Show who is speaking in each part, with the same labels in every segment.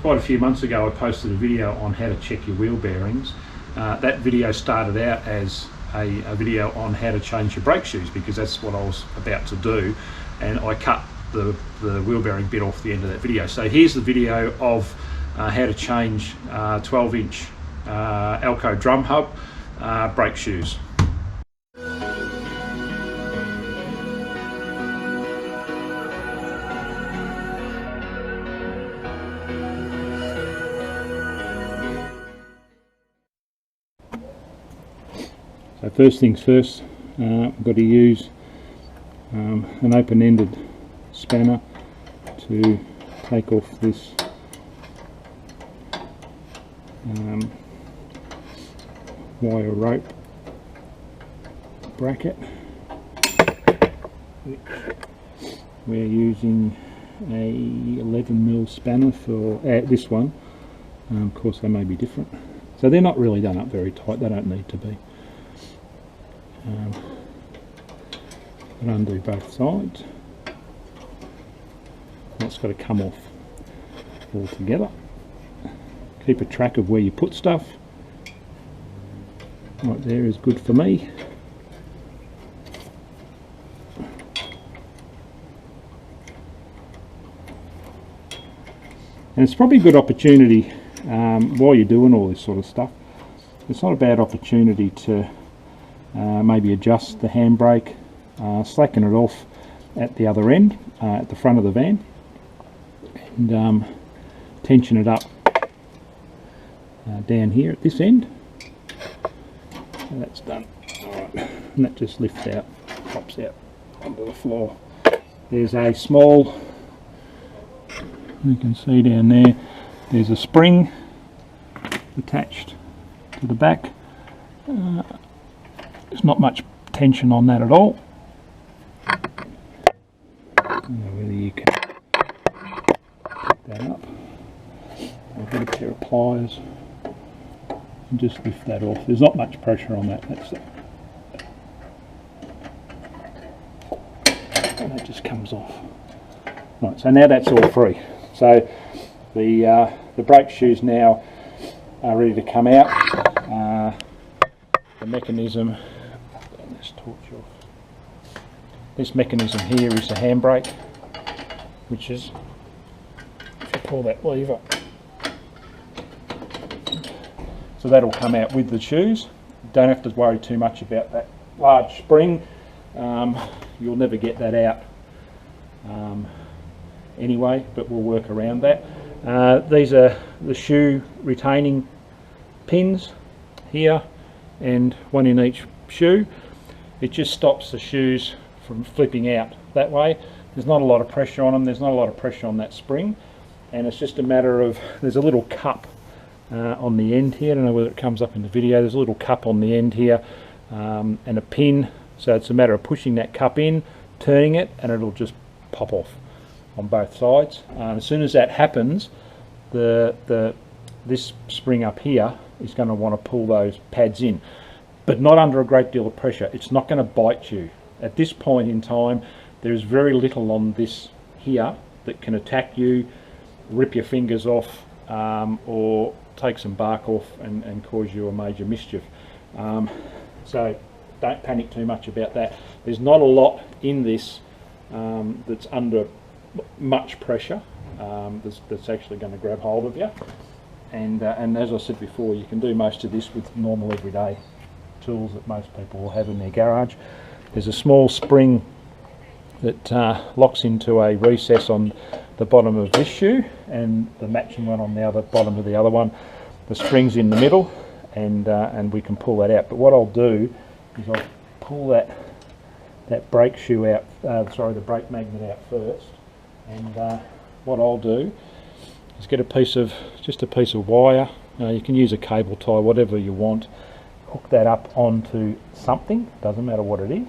Speaker 1: quite a few months ago I posted a video on how to check your wheel bearings. That video started out as a video on how to change your brake shoes, because that's what I was about to do, and I cut the wheel bearing bit off the end of that video. So here's the video of how to change 12-inch Alco drum hub brake shoes. So first things first, we've got to use an open-ended spanner to take off this wire rope bracket, which we're using a 11mm spanner for this one. Of course they may be different, so they're not really done up very tight, they don't need to be. And undo both sides. That's got to come off all together. Keep a track of where you put stuff. Right there is good for me. And it's probably a good opportunity while you're doing all this sort of stuff. It's not a bad opportunity to maybe adjust the handbrake, slacken it off at the other end, at the front of the van, and tension it up down here at this end. So that's done. Alright, and that just lifts out, pops out onto the floor. There's a small, you can see down there, there's a spring attached to the back. There's not much tension on that at all. I don't know whether you can pick that up. I'll get a pair of pliers and just lift that off. There's not much pressure on that. That's it. And that just comes off. Right, so now that's all free. So the brake shoes now are ready to come out. The mechanism. This mechanism here is the handbrake, which is, if you pull that lever, so that'll come out with the shoes. Don't have to worry too much about that large spring. You'll never get that out anyway, but we'll work around that. These are the shoe retaining pins here, and one in each shoe. It just stops the shoes from flipping out that way. There's not a lot of pressure on them, there's not a lot of pressure on that spring, and it's just a matter of, there's a little cup on the end here. I don't know whether it comes up in the video. There's a little cup on the end here, and a pin, so it's a matter of pushing that cup in, turning it, and it'll just pop off on both sides. As soon as that happens, this spring up here is going to want to pull those pads in, but not under a great deal of pressure. It's not going to bite you. At this point in time, there's very little on this here that can attack you, rip your fingers off, or take some bark off and cause you a major mischief. So don't panic too much about that. There's not a lot in this that's under much pressure that's actually going to grab hold of you. And as I said before, you can do most of this with normal everyday tools that most people will have in their garage. There's a small spring that locks into a recess on the bottom of this shoe, and the matching one on the other bottom of the other one. The spring's in the middle, and we can pull that out. But what I'll do is I'll pull that brake shoe out, the brake magnet out first, and what I'll do is get just a piece of wire. You can use a cable tie, whatever you want. Hook that up onto something, doesn't matter what it is.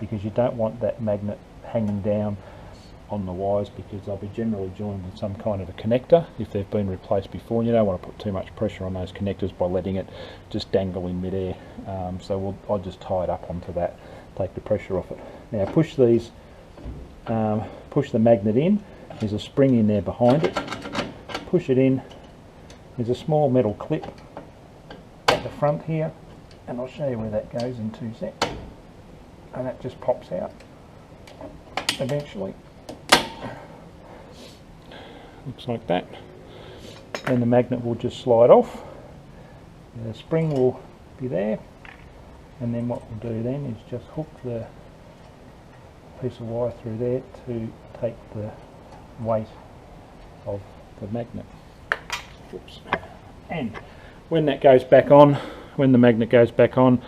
Speaker 1: Because you don't want that magnet hanging down on the wires, because they'll be generally joined with some kind of a connector if they've been replaced before. You don't want to put too much pressure on those connectors by letting it just dangle in midair. So I'll just tie it up onto that. take the pressure off it. Now push these, push the magnet in. There's a spring in there behind it. Push it in. There's a small metal clip at the front here, and I'll show you where that goes in 2 seconds. And that just pops out eventually. Looks like that. And the magnet will just slide off. The spring will be there, and then what we'll do then is just hook the piece of wire through there to take the weight of the magnet. Oops. And when that goes back on, when the magnet goes back on,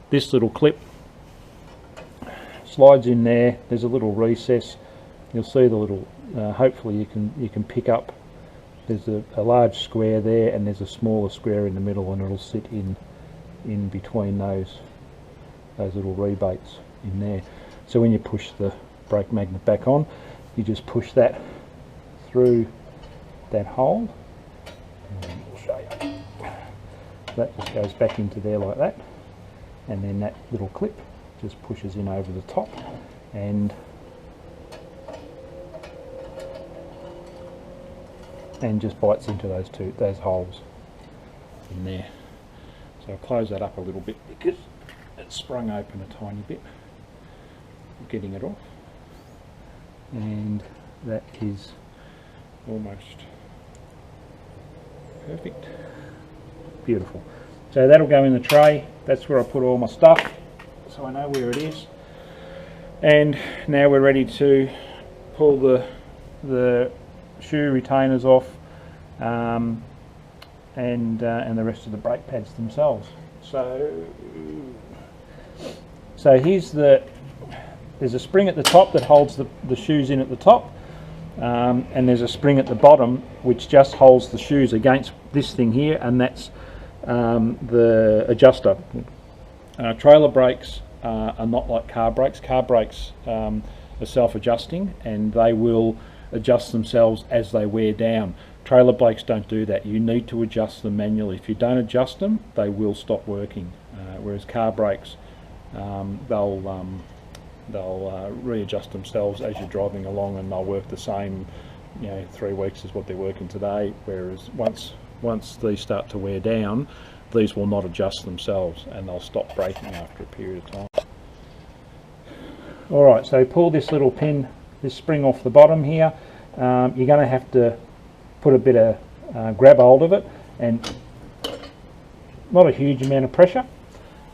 Speaker 1: this little clip slides in there. There's a little recess. You'll see the little, hopefully you can pick up, there's a large square there, and there's a smaller square in the middle, and it'll sit in between those little rebates in there. So when you push the brake magnet back on, you just push that through that hole, and we'll show you. That just goes back into there like that, and then that little clip just pushes in over the top and just bites into those holes in there. So I'll close that up a little bit because it's sprung open a tiny bit, getting it off, and that is almost perfect. Beautiful. So that'll go in the tray. That's where I put all my stuff, so I know where it is. And now we're ready to pull the shoe retainers off, and the rest of the brake pads themselves. So there's a spring at the top that holds the shoes in at the top, and there's a spring at the bottom which just holds the shoes against this thing here, and that's the adjuster. Trailer brakes are not like car brakes. Car brakes are self-adjusting, and they will adjust themselves as they wear down. Trailer brakes don't do that. You need to adjust them manually. If you don't adjust them, they will stop working. Whereas car brakes, they'll readjust themselves as you're driving along, and they'll work the same, 3 weeks is what they're working today. Whereas once these start to wear down, these will not adjust themselves, and they'll stop braking after a period of time. Alright, so pull this little pin, this spring off the bottom here. You're going to have to put a bit of grab hold of it, and not a huge amount of pressure,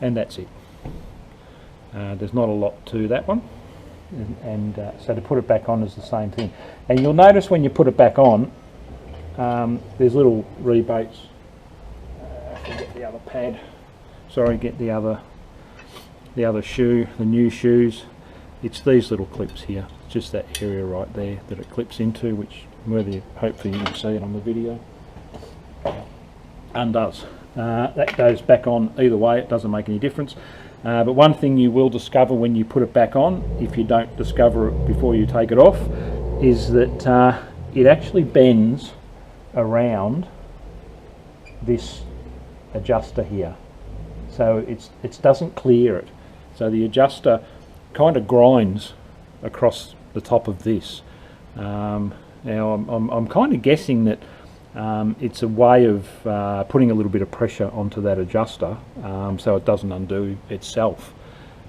Speaker 1: and that's it. There's not a lot to that one, and so to put it back on is the same thing. And you'll notice when you put it back on, there's little rebates. Get the other pad. Sorry, get the other shoe, the new shoes. It's these little clips here. It's just that area right there that it clips into, which hopefully you can see it on the video. Undoes. That goes back on either way. It doesn't make any difference. But one thing you will discover when you put it back on, if you don't discover it before you take it off, is that it actually bends around this adjuster here, so it doesn't clear it. So the adjuster kind of grinds across the top of this. Now I'm kind of guessing that it's a way of putting a little bit of pressure onto that adjuster, so it doesn't undo itself.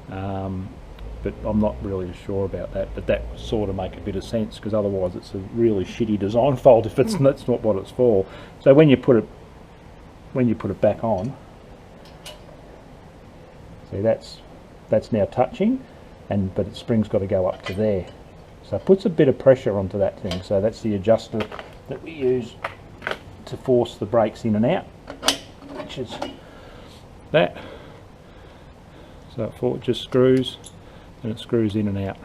Speaker 1: But I'm not really sure about that. But that sort of make a bit of sense, because otherwise it's a really shitty design fault if that's not what it's for. So when you put it back on, see that's now touching, but the spring's got to go up to there. So it puts a bit of pressure onto that thing. So that's the adjuster that we use to force the brakes in and out, which is that. So it just screws, and it screws in and out.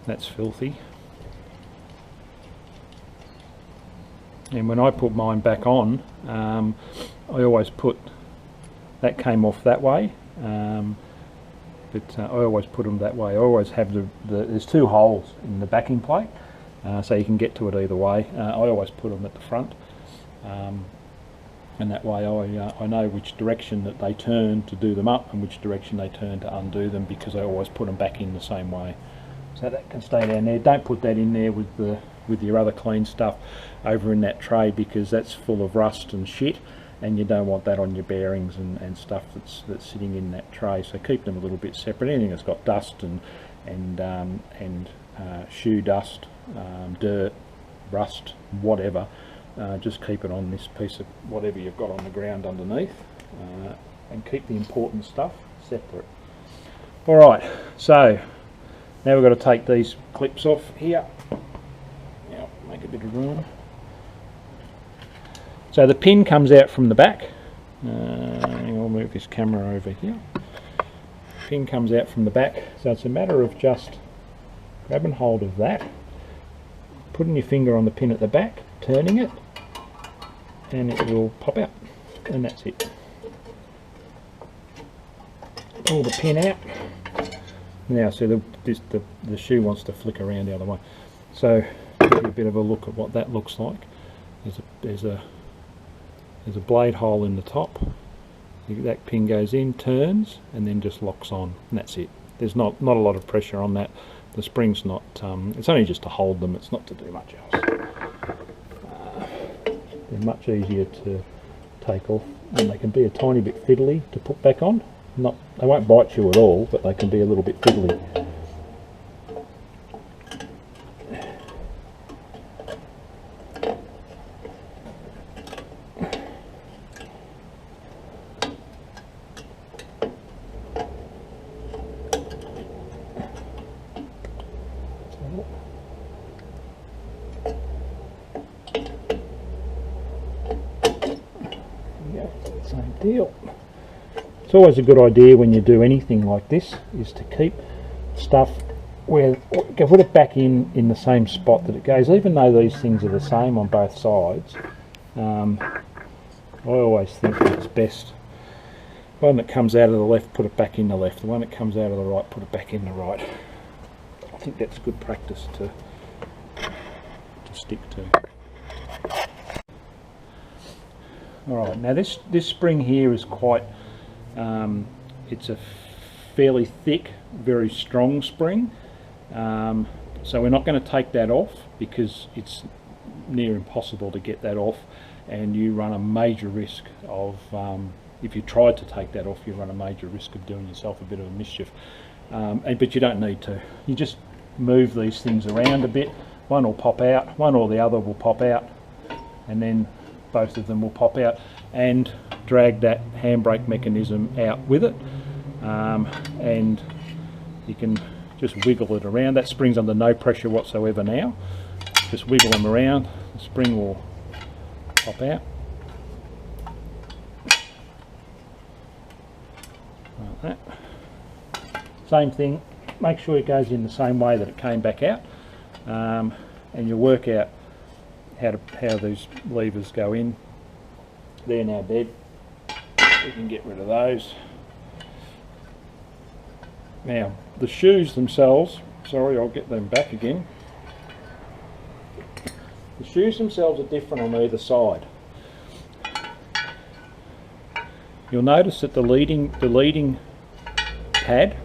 Speaker 1: That's filthy. And when I put mine back on, I always put, that came off that way, but I always put them that way. I always have there's 2 holes in the backing plate, so you can get to it either way. I always put them at the front, and that way I know which direction that they turn to do them up and which direction they turn to undo them, because I always put them back in the same way. So that can stay down there. Don't put that in there with your other clean stuff over in that tray, because that's full of rust and shit, and you don't want that on your bearings and stuff that's sitting in that tray. So keep them a little bit separate. Anything that's got dust and shoe dust, dirt, rust, whatever, just keep it on this piece of whatever you've got on the ground underneath, and keep the important stuff separate. Alright, so now we've got to take these clips off here. Now make a bit of room. So the pin comes out from the back. I'll move this camera over here. Pin comes out from the back, so it's a matter of just grabbing hold of that, putting your finger on the pin at the back, turning it, and it will pop out, and that's it. Pull the pin out. Now, so the shoe wants to flick around the other way. So give you a bit of a look at what that looks like. There's a blade hole in the top. That pin goes in, turns, and then just locks on, and that's it. There's not a lot of pressure on that. The spring's not. It's only just to hold them. It's not to do much else. They're much easier to take off, and they can be a tiny bit fiddly to put back on. They won't bite you at all, but they can be a little bit fiddly. Same deal. It's always a good idea when you do anything like this is to keep stuff where, put it back in the same spot that it goes, even though these things are the same on both sides. I always think that it's best, the one that comes out of the left, put it back in the left, the one that comes out of the right, put it back in the right. I think that's good practice to stick to. Alright, now this spring here is quite, it's a fairly thick, very strong spring, so we're not going to take that off because it's near impossible to get that off, and you run a major risk of, if you tried to take that off, you run a major risk of doing yourself a bit of a mischief, but you don't need to. You just move these things around a bit, one will pop out, one or the other will pop out, and then both of them will pop out, and drag that handbrake mechanism out with it, and you can just wiggle it around. That spring's under no pressure whatsoever now. Just wiggle them around, the spring will pop out. Like that. Same thing, make sure it goes in the same way that it came back out, and you'll work out how these levers go in. They're now dead. We can get rid of those. Now the shoes themselves, sorry, I'll get them back again. The shoes themselves are different on either side. You'll notice that the leading pad,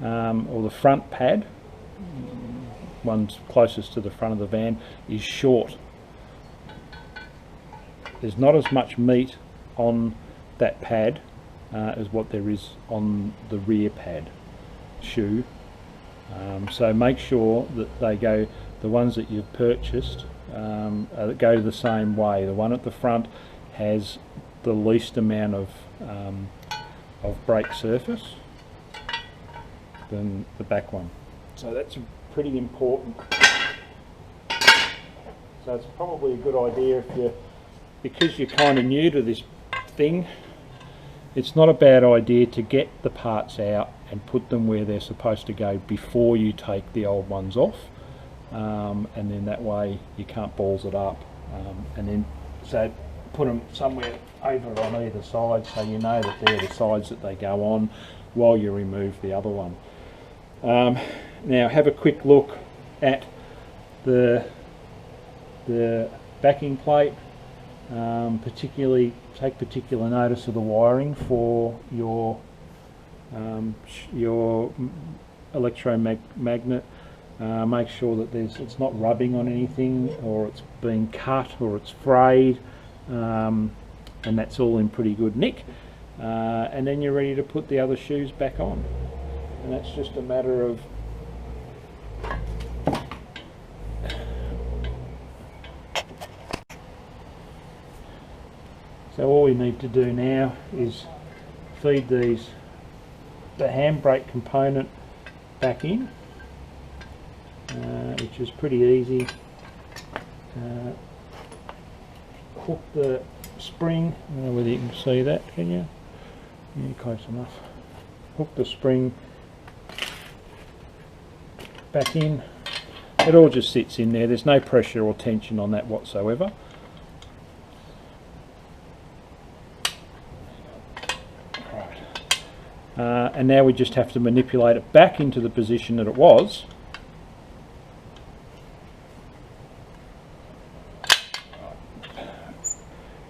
Speaker 1: or the front pad, one's closest to the front of the van, is short. There's not as much meat on that pad as what there is on the rear pad shoe, so make sure that they go, the ones that you've purchased go the same way. The one at the front has the least amount of brake surface than the back one, so that's pretty important. So it's probably a good idea because you're kind of new to this thing, it's not a bad idea to get the parts out and put them where they're supposed to go before you take the old ones off, and then that way you can't balls it up, and then so put them somewhere over on either side so you know that they're the sides that they go on while you remove the other one. Now have a quick look at the backing plate. Particularly take particular notice of the wiring for your electromagnet. Make sure that it's not rubbing on anything, or it's being cut, or it's frayed, and that's all in pretty good nick. And then you're ready to put the other shoes back on, and that's just a matter of so all we need to do now is feed the handbrake component back in, which is pretty easy. Hook the spring, I don't know whether you can see that, can you? Yeah, close enough. Hook the spring back in. It all just sits in there, there's no pressure or tension on that whatsoever. And now we just have to manipulate it back into the position that it was.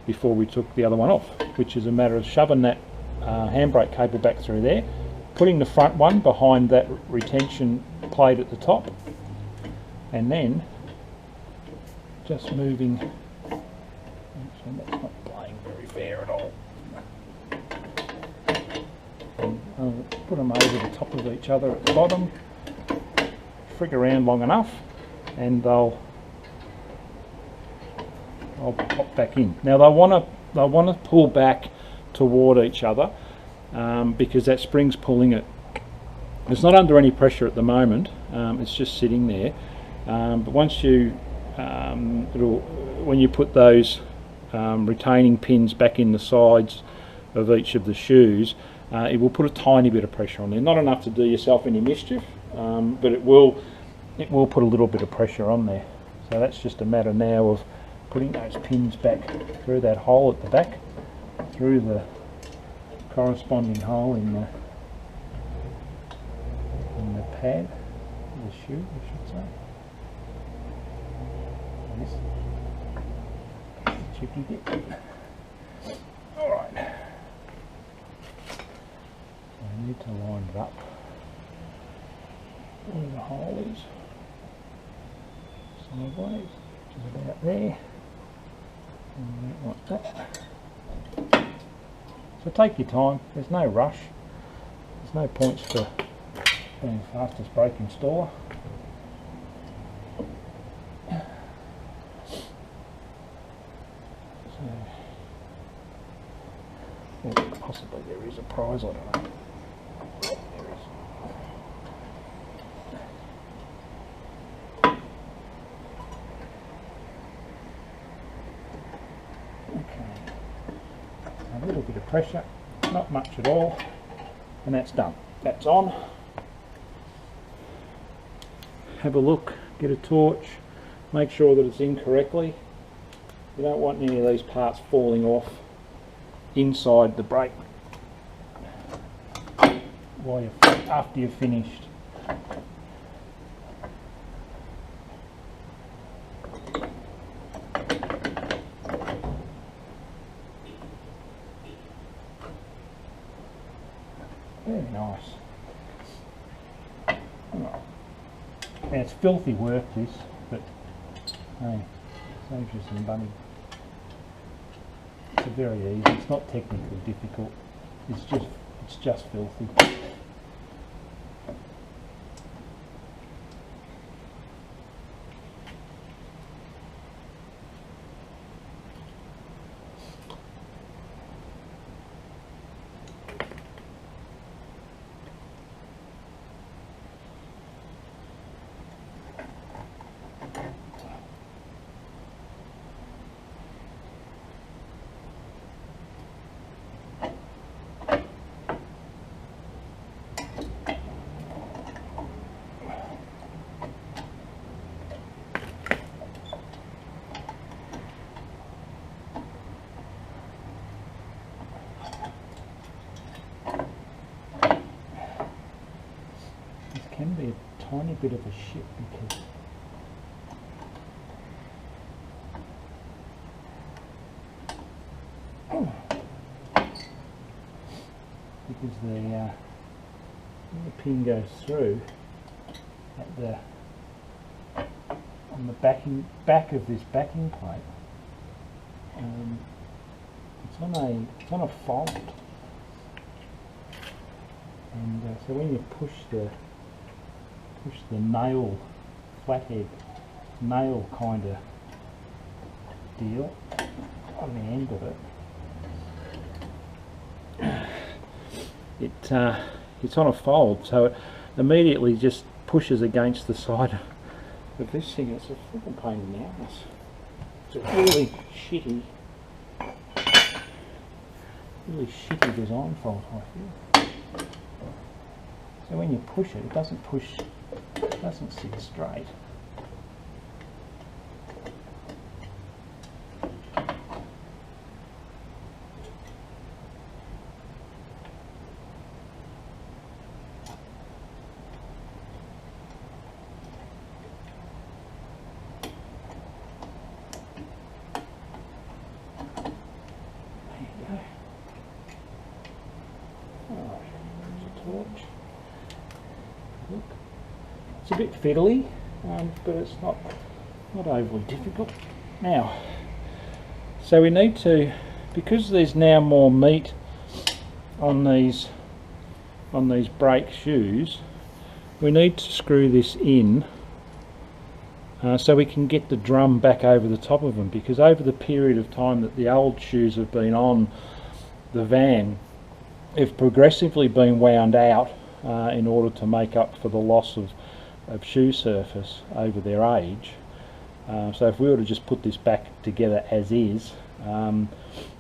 Speaker 1: Before we took the other one off, which is a matter of shoving that handbrake cable back through there, putting the front one behind that retention plate at the top, and then just moving. Actually, that's not playing very fair at all. Put them over the top of each other at the bottom, frig around long enough, and I'll pop back in. Now they'll want to pull back toward each other because that spring's pulling it. It's not under any pressure at the moment. It's just sitting there. But once you when you put those retaining pins back in the sides of each of the shoes, it will put a tiny bit of pressure on there. Not enough to do yourself any mischief, but it will put a little bit of pressure on there. So that's just a matter now of putting those pins back through that hole at the back, through the corresponding hole in the pad, the shoe, I should say. This is the chippy bit. All right. I need to line it up where the hole is, sideways, which is about there, and like that. So take your time, there's no rush, there's no points for being fastest brake installer. So, possibly there is a prize, I don't know. A little bit of pressure, not much at all, and that's done. That's on. Have a look, get a torch, make sure that it's in correctly. You don't want any of these parts falling off inside the brake after you've finished. Very nice. Now it's filthy work this, but hey, saves you some money. It's very easy. It's not technically difficult. It's just filthy. Can be a tiny bit of a shit because the pin goes through at the on the back of this backing plate. It's on a fold, and so when you push the nail, flathead nail kind of deal on the end of it, it's on a fold, so it immediately just pushes against the side of this thing. It's a freaking pain in the ass. It's a really shitty design fault, I feel. So when you push it, it doesn't sit straight. Look, it's a bit fiddly, but it's not overly difficult. Now, so we need to, because there's now more meat on these brake shoes, we need to screw this in so we can get the drum back over the top of them, because over the period of time that the old shoes have been on the van, they've progressively been wound out in order to make up for the loss of shoe surface over their age. So if we were to just put this back together as is,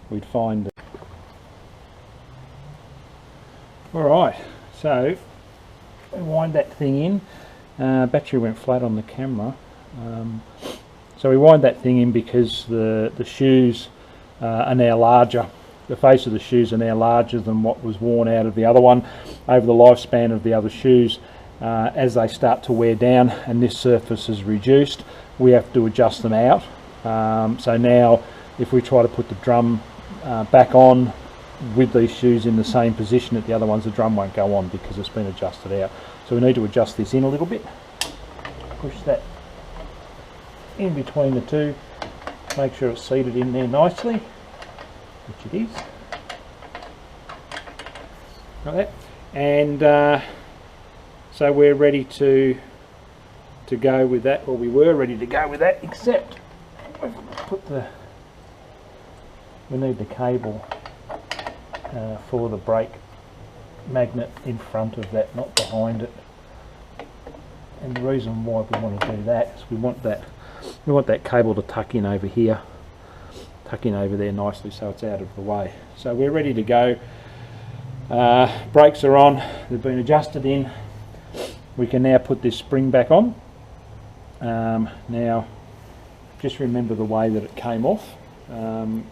Speaker 1: we'd find that. Alright, so we wind that thing in. Battery went flat on the camera. So we wind that thing in because the shoes are now larger. The face of the shoes are now larger than what was worn out of the other one over the lifespan of the other shoes. As they start to wear down and this surface is reduced, we have to adjust them out. So now if we try to put the drum back on with these shoes in the same position that the other ones, the drum won't go on because it's been adjusted out. So we need to adjust this in a little bit. Push that in between the two, make sure it's seated in there nicely, which it is. Like that. And so we're ready to go with that, or we were ready to go with that, except we need the cable for the brake magnet in front of that, not behind it. And the reason why we want to do that is we want that cable to tuck in over here, tuck in over there nicely so it's out of the way. So we're ready to go. Brakes are on, they've been adjusted in. We can now put this spring back on. Now just remember the way that it came off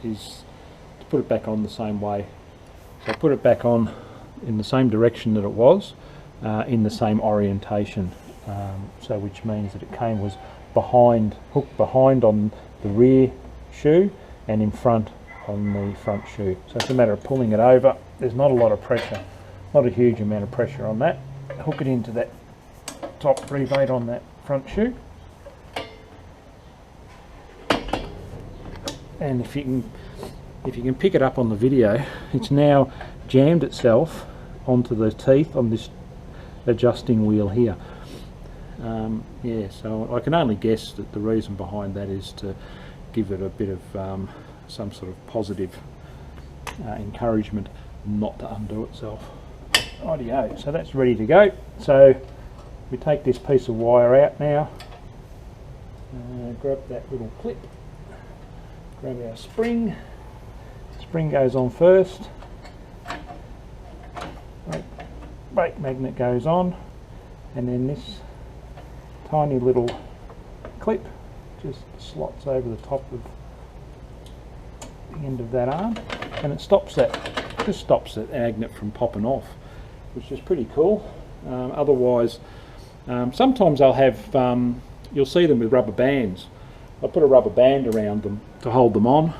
Speaker 1: is to put it back on the same way. So put it back on in the same direction that it was, in the same orientation. So which means that it was hooked behind on the rear shoe and in front on the front shoe. So it's a matter of pulling it over. There's not a lot of pressure, not a huge amount of pressure on that. Hook it into that top rebate on that front shoe. And if you can pick it up on the video, it's now jammed itself onto the teeth on this adjusting wheel here. Yeah, so I can only guess that the reason behind that is to give it a bit of some sort of positive encouragement not to undo itself. Rightio, so that's ready to go. So we take this piece of wire out now, grab that little clip, grab our spring. Spring goes on first, brake magnet goes on, and then this tiny little clip just slots over the top of the end of that arm, and it stops that magnet from popping off, which is pretty cool. Otherwise, sometimes I'll have, you'll see them with rubber bands. I'll put a rubber band around them to hold them on,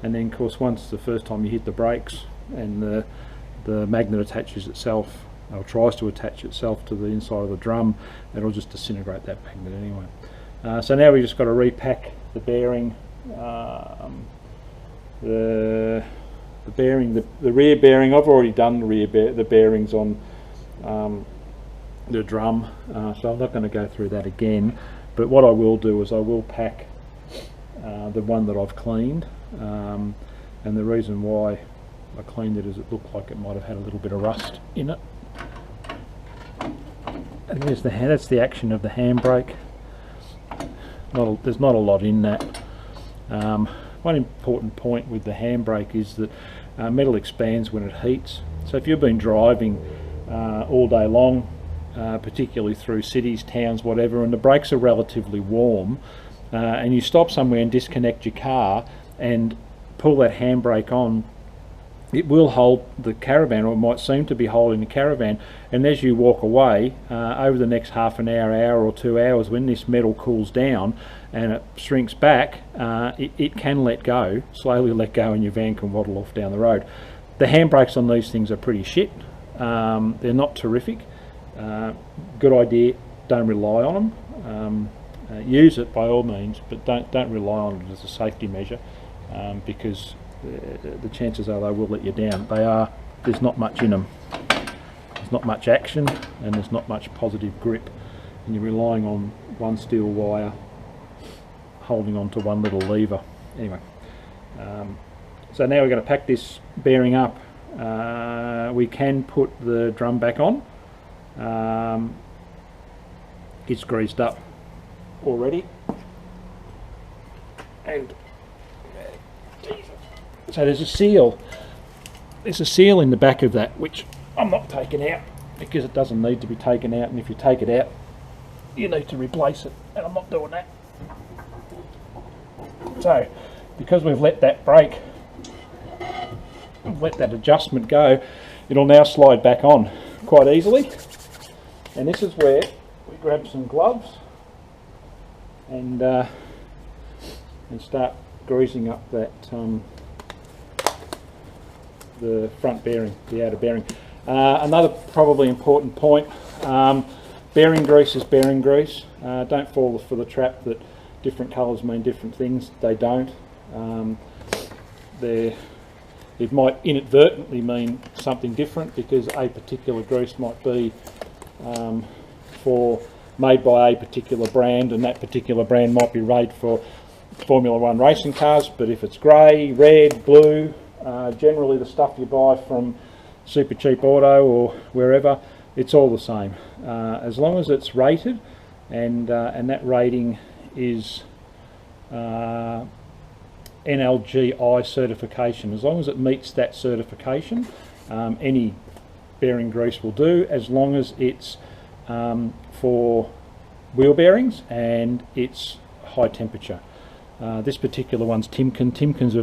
Speaker 1: and then of course once the first time you hit the brakes and the the magnet attaches itself, or tries to attach itself to the inside of the drum, it'll just disintegrate that magnet anyway. So now we've just got to repack the bearing, the rear bearing. I've already done the bearings on the drum, so I'm not going to go through that again. But what I will do is I will pack the one that I've cleaned, and the reason why I cleaned it is it looked like it might have had a little bit of rust in it. And that's the action of the handbrake. There's not a lot in that. One important point with the handbrake is that metal expands when it heats. So if you've been driving all day long, particularly through cities, towns, whatever, and the brakes are relatively warm, and you stop somewhere and disconnect your car and pull that handbrake on, it will hold the caravan, or it might seem to be holding the caravan, and as you walk away, over the next half an hour, hour or 2 hours, when this metal cools down and it shrinks back, it can let go, slowly let go, and your van can waddle off down the road. The handbrakes on these things are pretty shit. They're not terrific. Good idea, don't rely on them. Use it by all means, but don't rely on it as a safety measure, because the chances are they will let you down. There's not much in them. There's not much action, and there's not much positive grip, and you're relying on one steel wire holding on to one little lever. Anyway, so now we're going to pack this bearing up. We can put the drum back on. It's greased up already, and so there's a seal in the back of that, which I'm not taking out because it doesn't need to be taken out, and if you take it out you need to replace it, and I'm not doing that. So because we've let that brake, let that adjustment go, it'll now slide back on quite easily, and this is where we grab some gloves and start greasing up that the front bearing, the outer bearing. Another probably important point, bearing grease is bearing grease. Don't fall for the trap that different colours mean different things. They don't. It might inadvertently mean something different, because a particular grease might be made by a particular brand, and that particular brand might be rated for Formula 1 racing cars. But if it's grey, red, blue, generally the stuff you buy from Super Cheap Auto or wherever, it's all the same. As long as it's rated, and that rating is NLGI certification. As long as it meets that certification, any bearing grease will do, as long as it's for wheel bearings and it's high temperature. This particular one's Timken. Timken's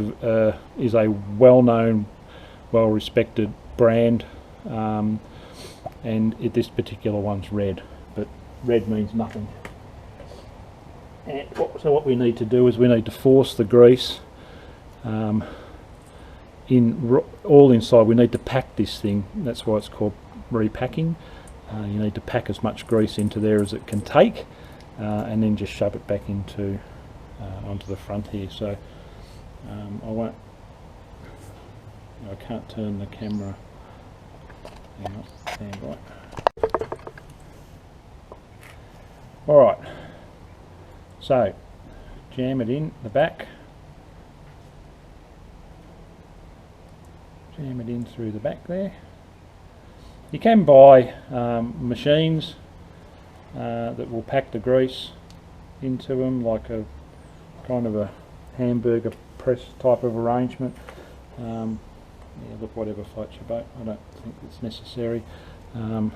Speaker 1: is a well-known, well-respected brand, and this particular one's red, but red means nothing. And so what we need to do is we need to force the grease all inside. We need to pack this thing. That's why it's called repacking. You need to pack as much grease into there as it can take, and then just shove it back into onto the front here. So I can't turn the camera. Hang on, stand right. All right. So jam it in the back. Jam it in through the back there. You can buy machines that will pack the grease into them, like a kind of a hamburger press type of arrangement. Yeah, look, whatever floats your boat. I don't think it's necessary. You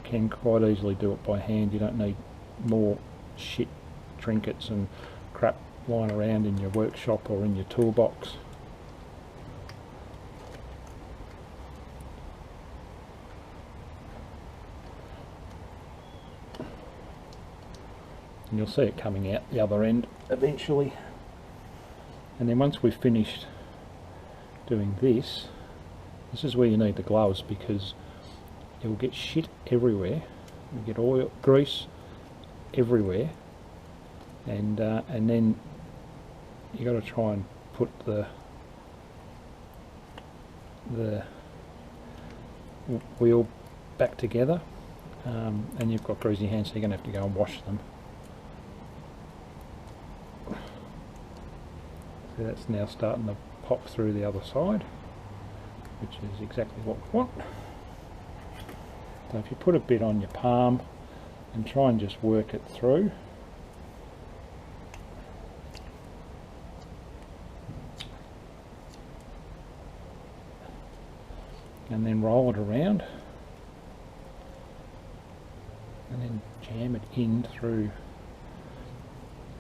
Speaker 1: can quite easily do it by hand. You don't need more shit trinkets and crap lying around in your workshop or in your toolbox. And you'll see it coming out the other end eventually. And then once we've finished doing this, this is where you need the gloves, because it will get shit everywhere. You get oil, grease everywhere, and then you got to try and put the wheel back together, and you've got greasy hands, so you're going to have to go and wash them. So that's now starting to pop through the other side, which is exactly what we want. So if you put a bit on your palm and try and just work it through. And then roll it around, and then jam it in through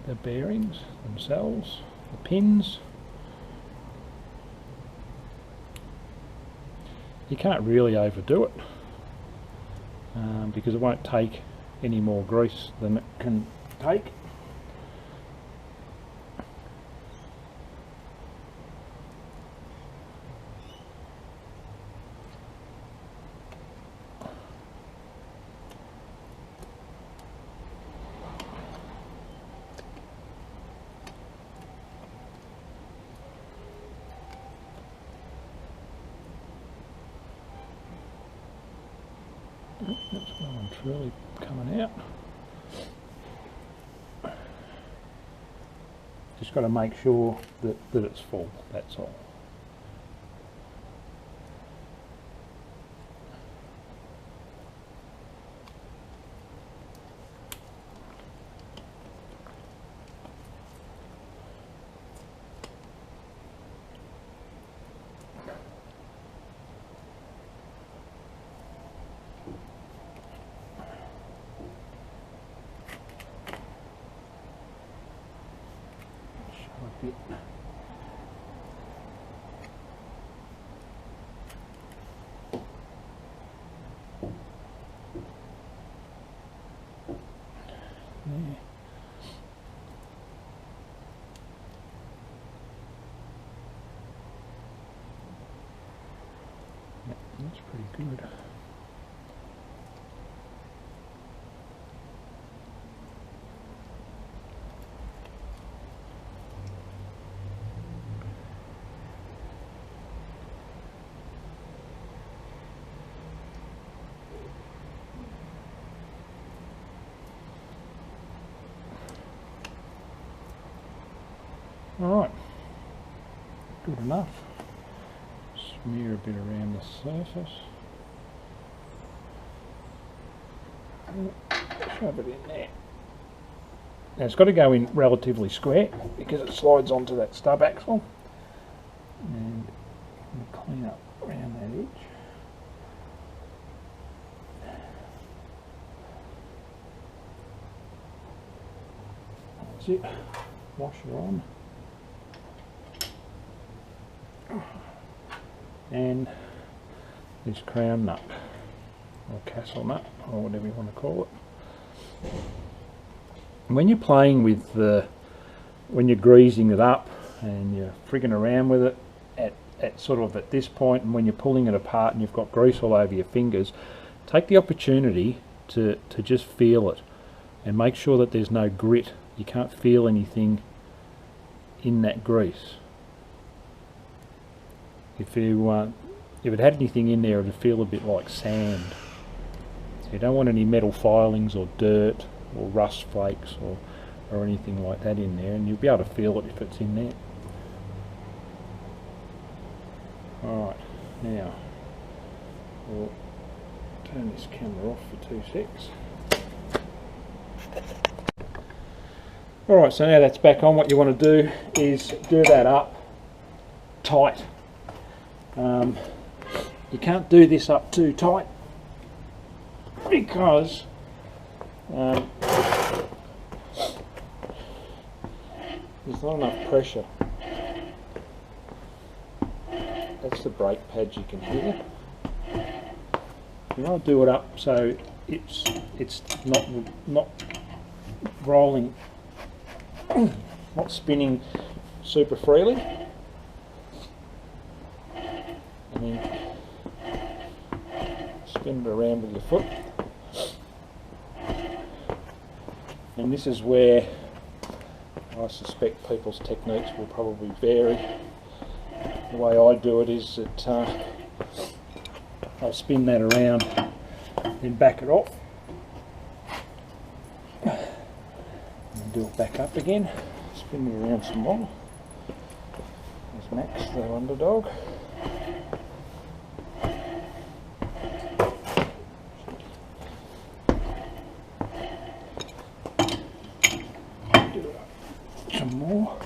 Speaker 1: the bearings themselves, the pins. You can't really overdo it, because it won't take any more grease than it can take. That's well and truly coming out. Just got to make sure that it's full, that's all. That's pretty good. Alright, good enough. Smear a bit around the surface. Shove it in there. Now it's got to go in relatively square because it slides onto that stub axle. And clean up around that edge. That's it. Wash it on. And this crown nut, or castle nut, or whatever you want to call it. When you're playing with when you're greasing it up and you're frigging around with it at sort of at this point, and when you're pulling it apart and you've got grease all over your fingers, take the opportunity to just feel it and make sure that there's no grit. You can't feel anything in that grease. If it had anything in there, it would feel a bit like sand. So you don't want any metal filings or dirt or rust flakes or anything like that in there, and you'll be able to feel it if it's in there. Alright, now we'll turn this camera off for 2 secs. Alright, so now that's back on, what you want to do is do that up tight. You can't do this up too tight because there's not enough pressure. That's the brake pads you can hear. You want to do it up so it's not rolling, not spinning super freely. and then spin it around with your foot. And this is where I suspect people's techniques will probably vary. The way I do it is that I spin that around, then back it off, and do it back up again, spin it around some more. There's Max, the underdog. Some more.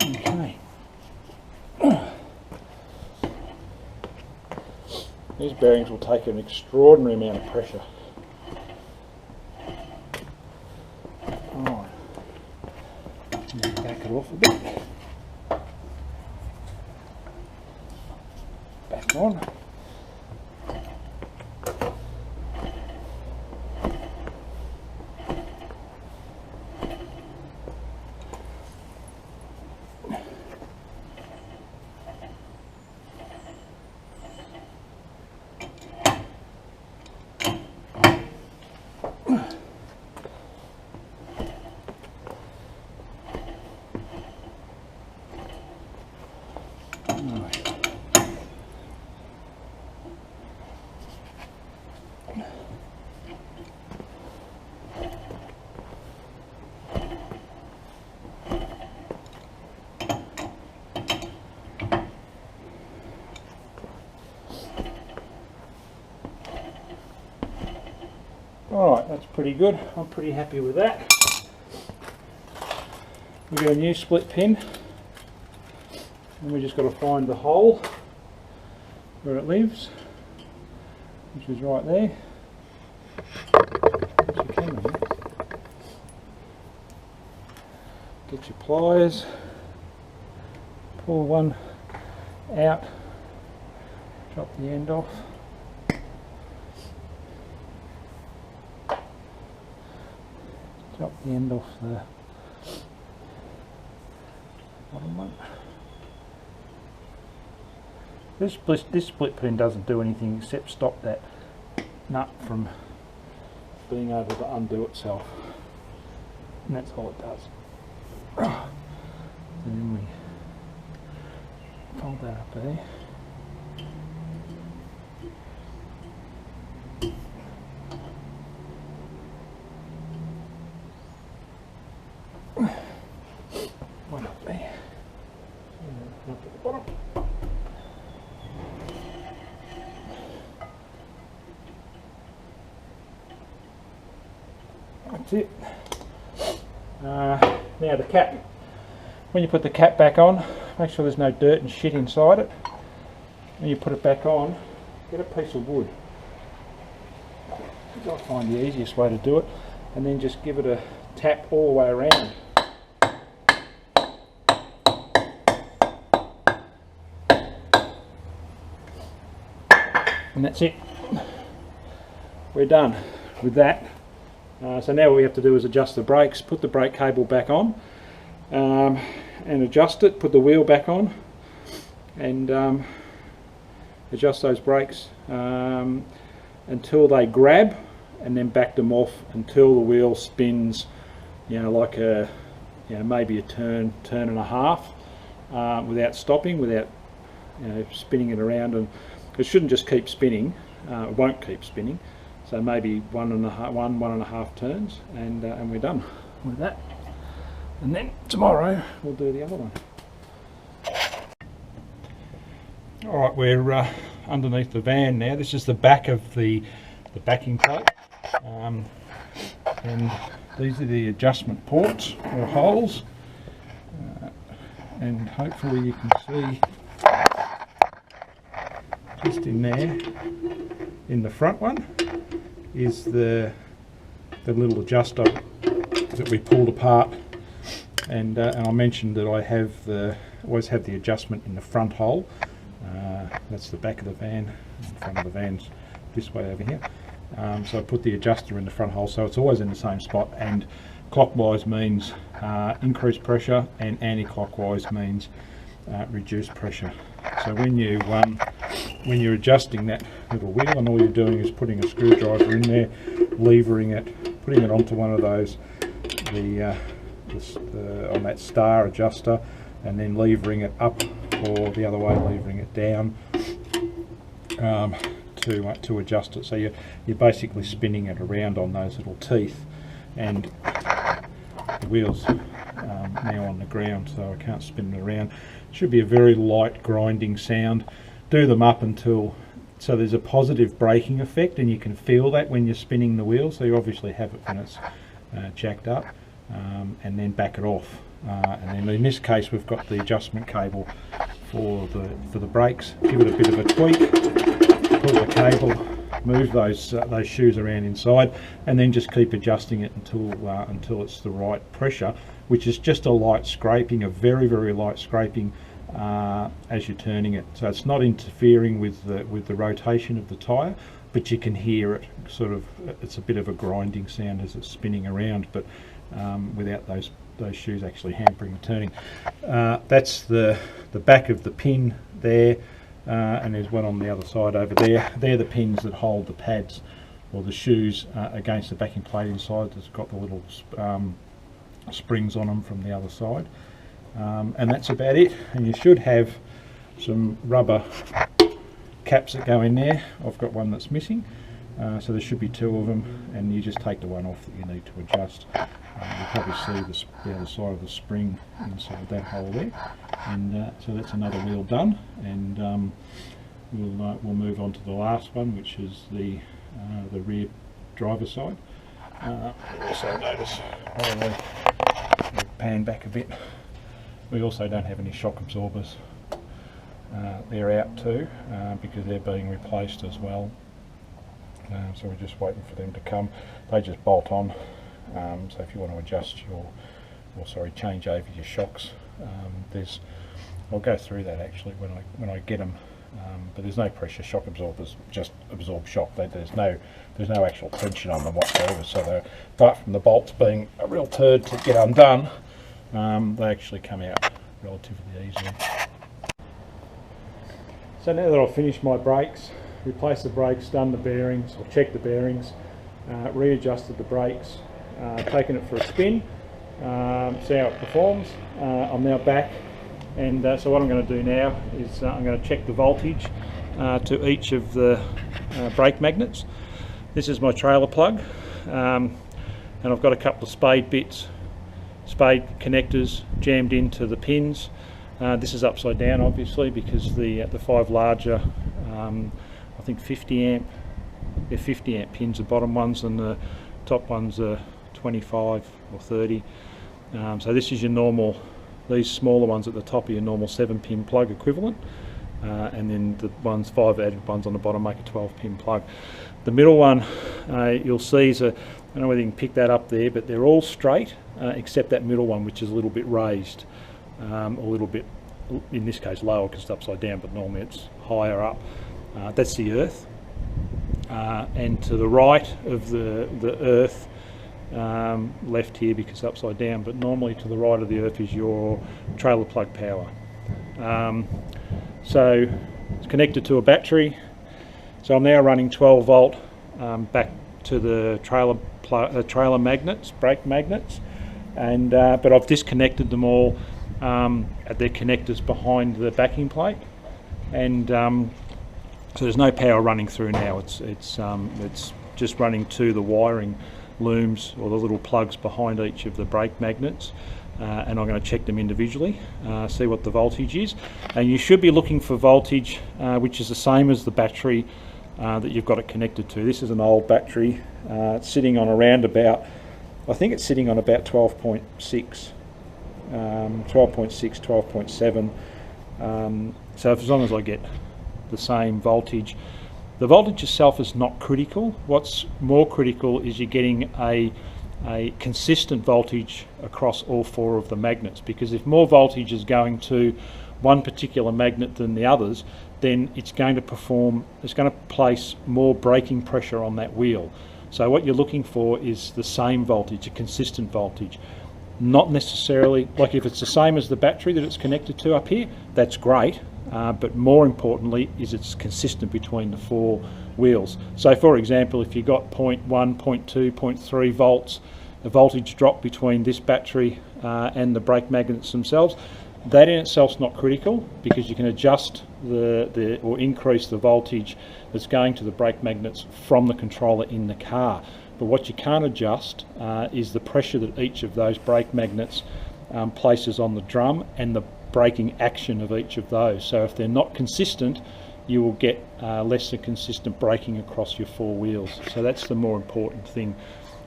Speaker 1: Okay. These bearings will take an extraordinary amount of pressure. Alright. Back it off a bit. Back on. Alright, that's pretty good. I'm pretty happy with that. We've got a new split pin, and we just got to find the hole where it lives, which is right there. Get your pliers, pull one out, chop the end off. Chop the end off the bottom one. This split pin doesn't do anything except stop that nut from being able to undo itself, and that's all it does. And then we fold that up there. One up there, and up at the bottom. That's it. Now the cap. When you put the cap back on, make sure there's no dirt and shit inside it. When you put it back on, get a piece of wood. I'll find the easiest way to do it, and then just give it a tap all the way around. And that's it. We're done with that. So now what we have to do is adjust the brakes, put the brake cable back on, and adjust it, put the wheel back on, and adjust those brakes until they grab, and then back them off until the wheel spins, you know, like a, you know, maybe a turn and a half, without stopping, without, you know, spinning it around. And it shouldn't just keep spinning, it won't keep spinning. So maybe one and a half turns, and we're done with that. And then tomorrow we'll do the other one. All right, we're underneath the van now. This is the back of the backing plate, and these are the adjustment ports or holes, and hopefully you can see just in there, in the front one, is the little adjuster that we pulled apart, and I mentioned that I always have the adjustment in the front hole. That's the back of the van. The front of the van's this way over here, So I put the adjuster in the front hole, so it's always in the same spot, and clockwise means increased pressure, and anti-clockwise means reduced pressure. So when you're adjusting that little wheel, and all you're doing is putting a screwdriver in there, levering it, putting it onto one of those, on that star adjuster, and then levering it up, or the other way, levering it down to adjust it. So you're basically spinning it around on those little teeth, and the wheel's now on the ground, so I can't spin it around. It should be a very light grinding sound. Do them up until, so there's a positive braking effect, and you can feel that when you're spinning the wheel, so you obviously have it when it's jacked up, and then back it off. And then in this case we've got the adjustment cable for the brakes. Give it a bit of a tweak, pull the cable, move those shoes around inside, and then just keep adjusting it until it's the right pressure, which is just a light scraping, a very, very light scraping as you're turning it. So it's not interfering with the rotation of the tyre, but you can hear it sort of, it's a bit of a grinding sound as it's spinning around, but without those shoes actually hampering the turning. That's the back of the pin there, and there's one on the other side over there. They're the pins that hold the pads or the shoes against the backing plate inside. It's got the little springs on them from the other side, and that's about it. And you should have some rubber caps that go in there. I've got one that's missing, so there should be two of them, and you just take the one off that you need to adjust. You'll probably see the other side of the spring inside that hole there, and so that's another wheel done, and we'll move on to the last one, which is the rear driver's side. Also notice, we'll pan back a bit, we also don't have any shock absorbers. They're out too, because they're being replaced as well, so we're just waiting for them to come. They just bolt on, so if you want to adjust change over your shocks, I'll go through that actually when I get them, but there's no pressure shock absorbers, just absorb shock. There's no actual tension on them whatsoever, so apart from the bolts being a real turd to get undone, they actually come out relatively easily. So now that I've finished my brakes, replaced the brakes, done the bearings, or checked the bearings, readjusted the brakes, taken it for a spin, see how it performs. I'm now back, and so what I'm going to do now is I'm going to check the voltage to each of the brake magnets. This is my trailer plug, and I've got a couple of spade connectors jammed into the pins. This is upside down obviously because the 5 larger, I think 50 amp pins, the bottom ones, and the top ones are 25 or 30. So this is your normal, these smaller ones at the top are your normal 7-pin plug equivalent, and then the 5 added ones on the bottom make a 12-pin plug. The middle one, you'll see, is I don't know whether you can pick that up there, but they're all straight except that middle one, which is a little bit raised, a little bit, in this case lower because it's upside down, but normally it's higher up. That's the earth, and to the right of the earth, left here because it's upside down, but normally to the right of the earth is your trailer plug power. So it's connected to a battery, so I'm now running 12 volt back to the trailer magnets, brake magnets, and but I've disconnected them all at their connectors behind the backing plate, and so there's no power running through now. It's just running to the wiring looms or the little plugs behind each of the brake magnets, and I'm going to check them individually, see what the voltage is, and you should be looking for voltage which is the same as the battery that you've got it connected to. This is an old battery. It's sitting on around about, I think it's sitting on about 12.6, 12.7. So as long as I get the same voltage, the voltage itself is not critical. What's more critical is you're getting a consistent voltage across all 4 of the magnets, because if more voltage is going to one particular magnet than the others, then it's going to place more braking pressure on that wheel. So what you're looking for is the same voltage, a consistent voltage. Not necessarily, like if it's the same as the battery that it's connected to up here, that's great, but more importantly is it's consistent between the 4 wheels. So for example, if you got 0.1, 0.2, 0.3 volts, a voltage drop between this battery and the brake magnets themselves, that in itself is not critical, because you can adjust or increase the voltage that's going to the brake magnets from the controller in the car. But what you can't adjust is the pressure that each of those brake magnets places on the drum and the braking action of each of those. So if they're not consistent, you will get less than consistent braking across your 4 wheels. So that's the more important thing.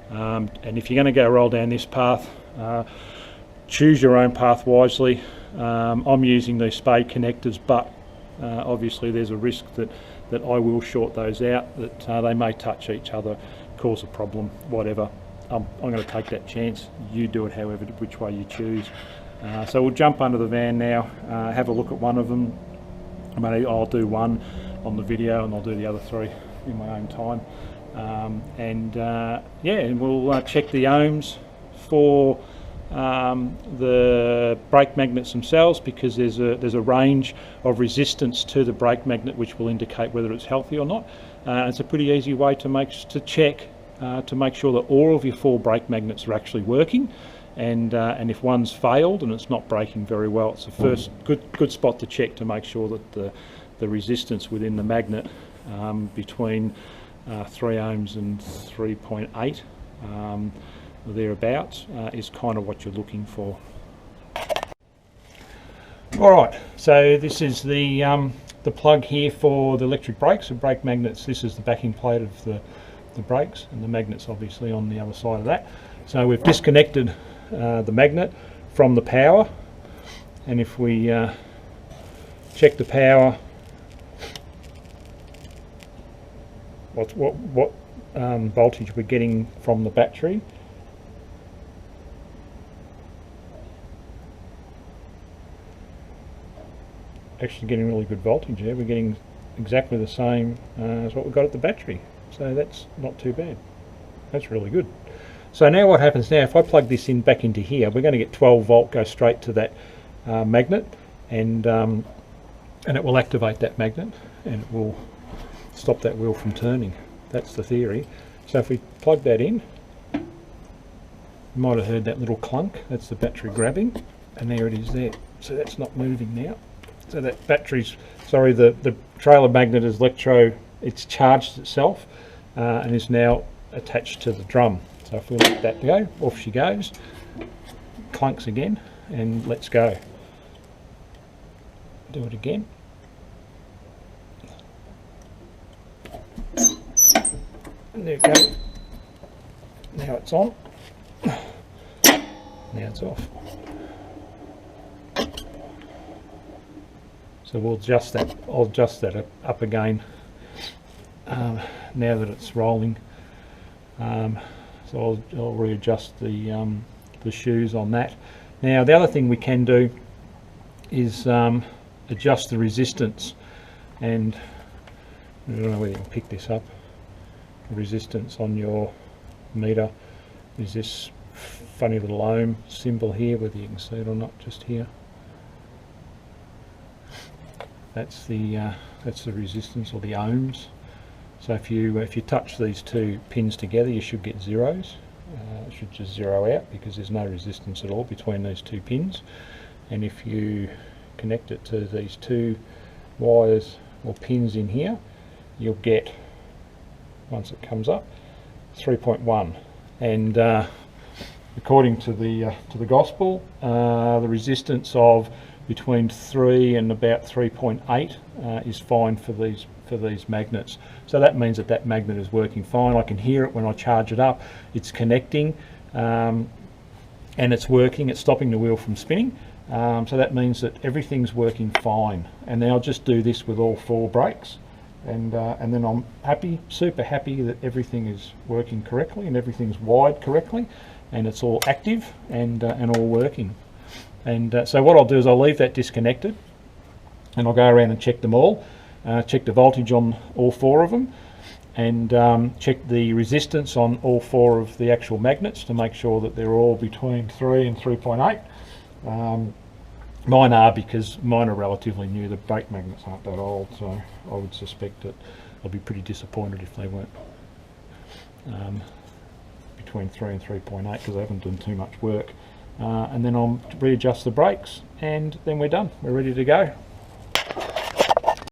Speaker 1: And if you're going to go roll down this path, choose your own path wisely. I'm using these spade connectors, but obviously there's a risk that I will short those out, that they may touch each other, cause a problem, whatever. I'm going to take that chance. You do it however, which way you choose. So we'll jump under the van now, have a look at one of them. I'll do one on the video and I'll do the other 3 in my own time. And we'll check the ohms for the brake magnets themselves, because there's a range of resistance to the brake magnet which will indicate whether it's healthy or not. It's a pretty easy way to check to make sure that all of your 4 brake magnets are actually working, and if one's failed and it's not braking very well, it's the first good spot to check to make sure that the resistance within the magnet between 3 ohms and 3.8 thereabouts is kind of what you're looking for. Alright, so this is the plug here for the electric brakes and brake magnets. This is the backing plate of the brakes, and the magnet's obviously on the other side of that. So we've disconnected the magnet from the power, and if we check the power, what voltage we're getting from the battery. Actually getting really good voltage there. We're getting exactly the same as what we got at the battery, so that's not too bad. That's really good. So now what happens now, if I plug this in back into here, we're going to get 12 volt go straight to that magnet, and it will activate that magnet and it will stop that wheel from turning. That's the theory. So if we plug that in, you might have heard that little clunk. That's the battery grabbing, and there it is there. So that's not moving now. So that battery's, sorry, the trailer magnet is it's charged itself and is now attached to the drum. So if we let that go, off she goes, clunks again, and let's go. Do it again. And there we go. Now it's on. Now it's off. So we'll adjust that. I'll adjust that up again now that it's rolling. So I'll readjust the shoes on that. Now the other thing we can do is adjust the resistance, and I don't know whether you can pick this up. The resistance on your meter is this funny little ohm symbol here, whether you can see it or not, just here. That's the resistance, or the ohms. So if you touch these 2 pins together, you should get zeros. It should just zero out because there's no resistance at all between these 2 pins. And if you connect it to these 2 wires or pins in here, you'll get, once it comes up, 3.1. And according to the gospel, the resistance of between 3 and about 3.8 is fine for these magnets. So that means that magnet is working fine. I can hear it when I charge it up. It's connecting and it's working. It's stopping the wheel from spinning. So that means that everything's working fine. And then I'll just do this with all 4 brakes, and then I'm happy, super happy that everything is working correctly and everything's wired correctly, and it's all active and all working. And so what I'll do is I'll leave that disconnected, and I'll go around and check them all, check the voltage on all 4 of them, and check the resistance on all 4 of the actual magnets to make sure that they're all between 3 and 3.8. Mine are, because mine are relatively new. The brake magnets aren't that old, so I would suspect that I'll be pretty disappointed if they weren't between 3 and 3.8, because I haven't done too much work. And then I'll readjust the brakes, and then we're done. We're ready to go.